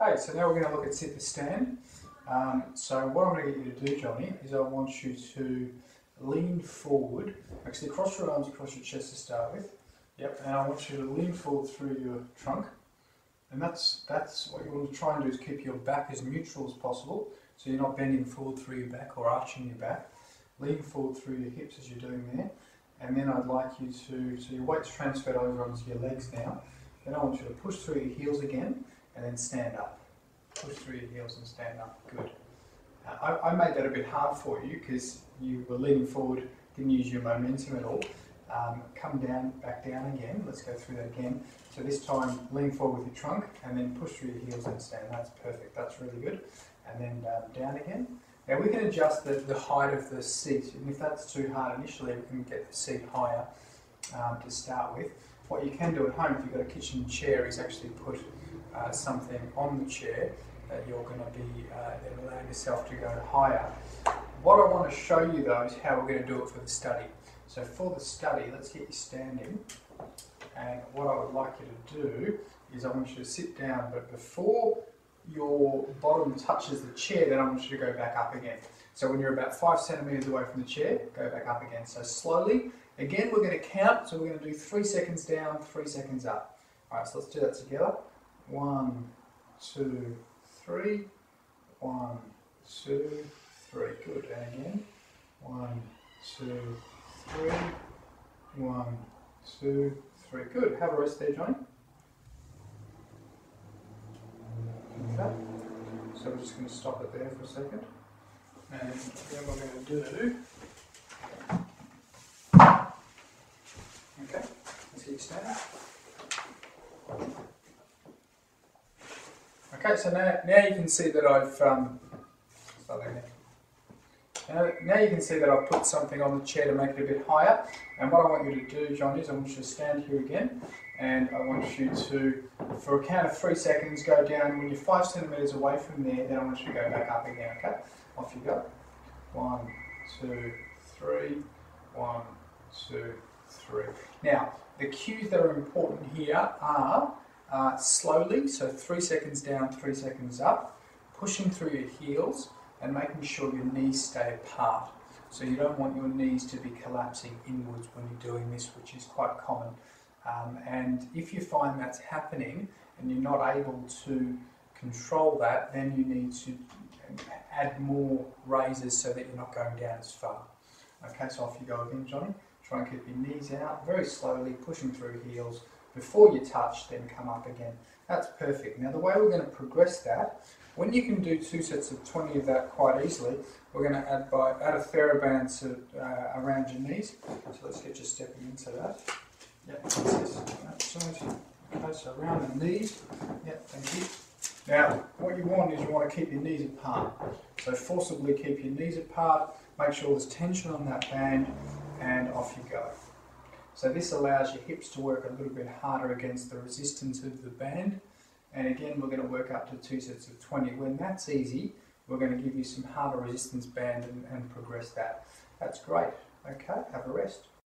Okay, so now we're going to look at sit to stand. So what I'm going to get you to do, Johnny, is I want you to lean forward. Actually, cross your arms across your chest to start with. Yep, and I want you to lean forward through your trunk. And that's what you want to try and do, is keep your back as neutral as possible, so you're not bending forward through your back or arching your back. Lean forward through your hips as you're doing there. And then I'd like you to, so your weight's transferred over onto your legs now. Then I want you to push through your heels again, and then stand up. Push through your heels and stand up. Good. I made that a bit hard for you because you were leaning forward, didn't use your momentum at all. Come down, back down again. Let's go through that again. So this time, lean forward with your trunk, and then push through your heels and stand. That's perfect. That's really good. And then down again. Now we can adjust the height of the seat, and if that's too hard initially, we can get the seat higher to start with. What you can do at home, if you've got a kitchen chair, is actually put something on the chair that you're going to be then allowing yourself to go higher. What I want to show you though is how we're going to do it for the study. So for the study, let's get you standing, and what I would like you to do is I want you to sit down, but before your bottom touches the chair, then I want you to go back up again. So when you're about 5 centimeters away from the chair, go back up again. So slowly, again we're going to count, so we're going to do 3 seconds down, 3 seconds up. Alright, so let's do that together. 1, 2, 3, 1, 2, 3. Good. And again. 1, 2, 3, 1, 2, 3. Good. Have a rest there, Johnny. Okay. So we're just going to stop it there for a second. And then we're going to do... Okay. Let's get you standing. Okay, so now you can see that I've now you can see that I've put something on the chair to make it a bit higher. And what I want you to do, John, is I want you to stand here again, and I want you to, for a count of 3 seconds, go down. When you're 5 centimeters away from there, then I want you to go back up again. Okay, off you go. 1, 2, 3. 1, 2, 3. Now the cues that are important here are slowly, so 3 seconds down, 3 seconds up, pushing through your heels and making sure your knees stay apart. So you don't want your knees to be collapsing inwards when you're doing this, which is quite common. And if you find that's happening and you're not able to control that, then you need to add more raises so that you're not going down as far. Okay, so off you go again, Johnny. Try and keep your knees out, very slowly, pushing through heels. Before you touch, then come up again. That's perfect. Now the way we're going to progress that, when you can do 2 sets of 20 of that quite easily, we're going to add a theraband to, around your knees. So let's get you stepping into that. Yep, that's it. Okay, so around the knees. Yep, thank you. Now, what you want is you want to keep your knees apart. So forcibly keep your knees apart, make sure there's tension on that band, and off you go. So this allows your hips to work a little bit harder against the resistance of the band. And again, we're going to work up to 2 sets of 20. When that's easy, we're going to give you some harder resistance band and progress that. That's great. Okay, have a rest.